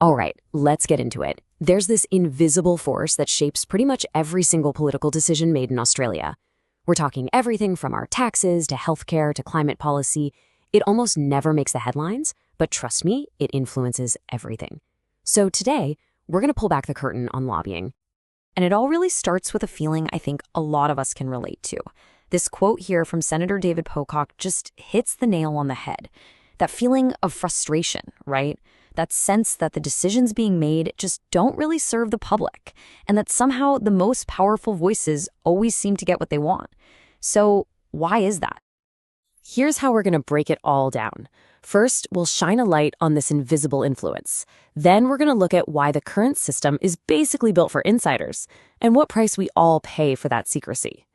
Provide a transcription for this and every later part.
All right, let's get into it. There's this invisible force that shapes pretty much every single political decision made in Australia. We're talking everything from our taxes to healthcare to climate policy. It almost never makes the headlines, but trust me, it influences everything. So today, we're going to pull back the curtain on lobbying. And it all really starts with a feeling I think a lot of us can relate to. This quote here from Senator David Pocock just hits the nail on the head. That feeling of frustration, right? That sense that the decisions being made just don't really serve the public, and that somehow the most powerful voices always seem to get what they want. So why is that? Here's how we're going to break it all down. First, we'll shine a light on this invisible influence. Then we're going to look at why the current system is basically built for insiders, and what price we all pay for that secrecy.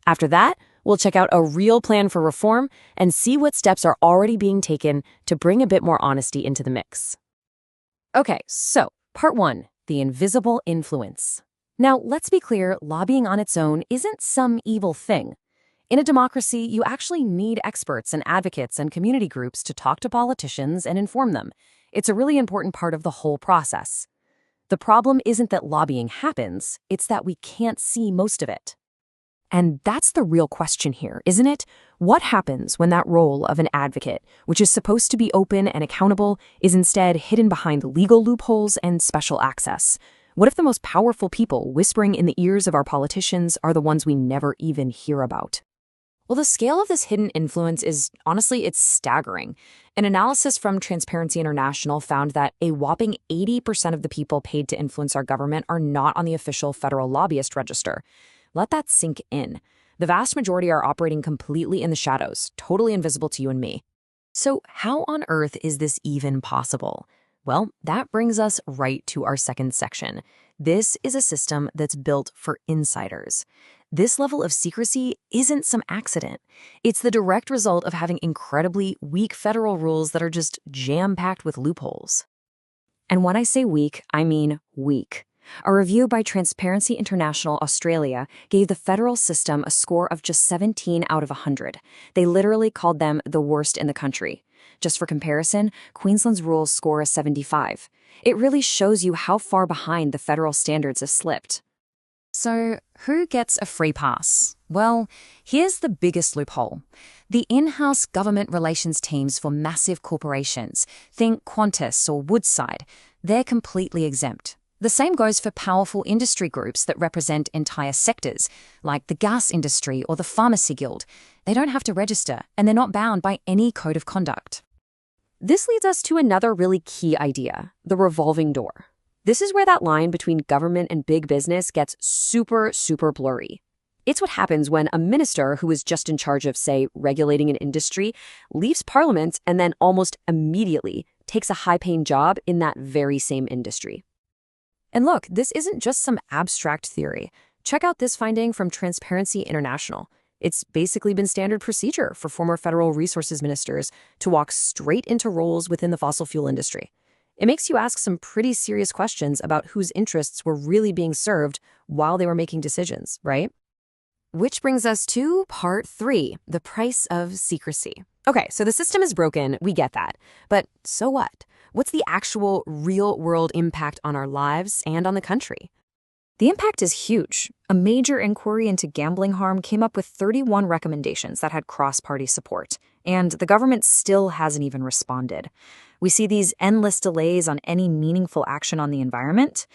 After that, we'll check out a real plan for reform and see what steps are already being taken to bring a bit more honesty into the mix. Okay, so part 1, the invisible influence. Now, let's be clear, lobbying on its own isn't some evil thing. In a democracy, you actually need experts and advocates and community groups to talk to politicians and inform them. It's a really important part of the whole process. The problem isn't that lobbying happens, it's that we can't see most of it. And that's the real question here, isn't it? What happens when that role of an advocate, which is supposed to be open and accountable, is instead hidden behind legal loopholes and special access? What if the most powerful people whispering in the ears of our politicians are the ones we never even hear about? Well, the scale of this hidden influence is, honestly, it's staggering. An analysis from Transparency International found that a whopping 80% of the people paid to influence our government are not on the official federal lobbyist register. Let that sink in. The vast majority are operating completely in the shadows, totally invisible to you and me. So how on earth is this even possible? Well, that brings us right to our second section. This is a system that's built for insiders. This level of secrecy isn't some accident. It's the direct result of having incredibly weak federal rules that are just jam-packed with loopholes. And when I say weak, I mean weak. A review by Transparency International Australia gave the federal system a score of just 17 out of 100. They literally called them the worst in the country. Just for comparison, Queensland's rules score a 75. It really shows you how far behind the federal standards have slipped. So, who gets a free pass? Well, here's the biggest loophole. The in-house government relations teams for massive corporations, think Qantas or Woodside, they're completely exempt. The same goes for powerful industry groups that represent entire sectors, like the gas industry or the pharmacy guild. They don't have to register, and they're not bound by any code of conduct. This leads us to another really key idea, the revolving door. This is where that line between government and big business gets super blurry. It's what happens when a minister who is just in charge of, say, regulating an industry leaves Parliament and then almost immediately takes a high-paying job in that very same industry. And look, this isn't just some abstract theory. Check out this finding from Transparency International. It's basically been standard procedure for former federal resources ministers to walk straight into roles within the fossil fuel industry. It makes you ask some pretty serious questions about whose interests were really being served while they were making decisions, right? Which brings us to part 3, the price of secrecy. Okay, so the system is broken, we get that. But so what? What's the actual real-world impact on our lives and on the country? The impact is huge. A major inquiry into gambling harm came up with 31 recommendations that had cross-party support, and the government still hasn't even responded. We see these endless delays on any meaningful action on the environment.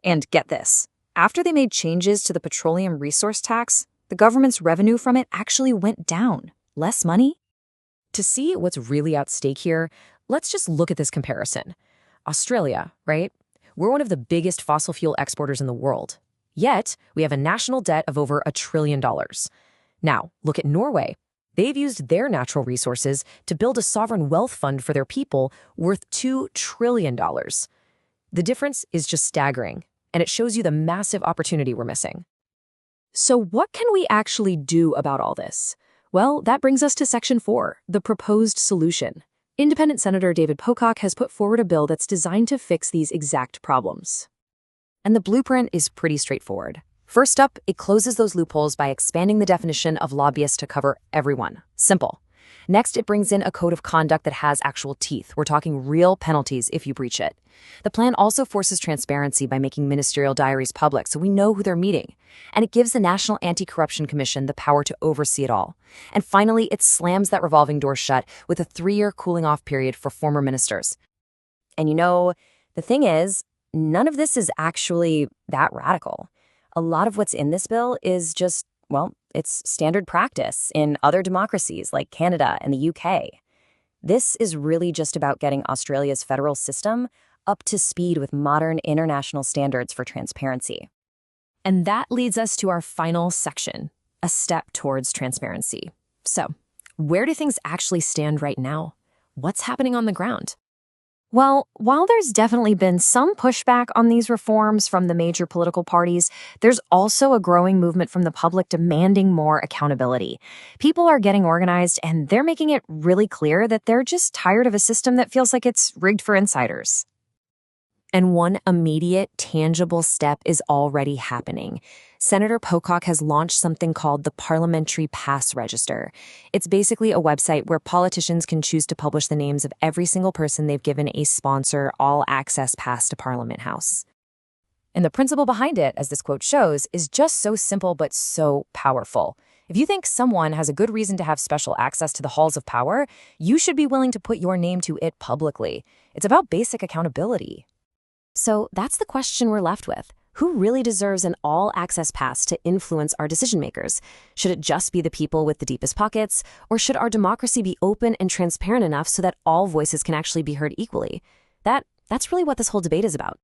And get this, after they made changes to the petroleum resource tax, the government's revenue from it actually went down. Less money? To see what's really at stake here, let's just look at this comparison. Australia, right? We're one of the biggest fossil fuel exporters in the world. Yet, we have a national debt of over $1 trillion. Now, look at Norway. They've used their natural resources to build a sovereign wealth fund for their people worth $2 trillion. The difference is just staggering, and it shows you the massive opportunity we're missing. So what can we actually do about all this? Well, that brings us to Section 4, the proposed solution. Independent Senator David Pocock has put forward a bill that's designed to fix these exact problems. And the blueprint is pretty straightforward. First up, it closes those loopholes by expanding the definition of lobbyist to cover everyone. Simple. Next, it brings in a code of conduct that has actual teeth. We're talking real penalties if you breach it. The plan also forces transparency by making ministerial diaries public so we know who they're meeting. And it gives the National Anti-Corruption Commission the power to oversee it all. And finally, it slams that revolving door shut with a 3-year cooling-off period for former ministers. And the thing is, none of this is actually that radical. A lot of what's in this bill is just, it's standard practice in other democracies like Canada and the UK. This is really just about getting Australia's federal system up to speed with modern international standards for transparency. And that leads us to our final section, a step towards transparency. So, where do things actually stand right now? What's happening on the ground? Well, while there's definitely been some pushback on these reforms from the major political parties, there's also a growing movement from the public demanding more accountability. People are getting organized, and they're making it really clear that they're just tired of a system that feels like it's rigged for insiders. And one immediate, tangible step is already happening. Senator Pocock has launched something called the Parliamentary Pass Register. It's basically a website where politicians can choose to publish the names of every single person they've given a sponsor all-access pass to Parliament House. And the principle behind it, as this quote shows, is just so simple but so powerful. If you think someone has a good reason to have special access to the halls of power, you should be willing to put your name to it publicly. It's about basic accountability. So that's the question we're left with. Who really deserves an all-access pass to influence our decision-makers? Should it just be the people with the deepest pockets? Or should our democracy be open and transparent enough so that all voices can actually be heard equally? That's really what this whole debate is about.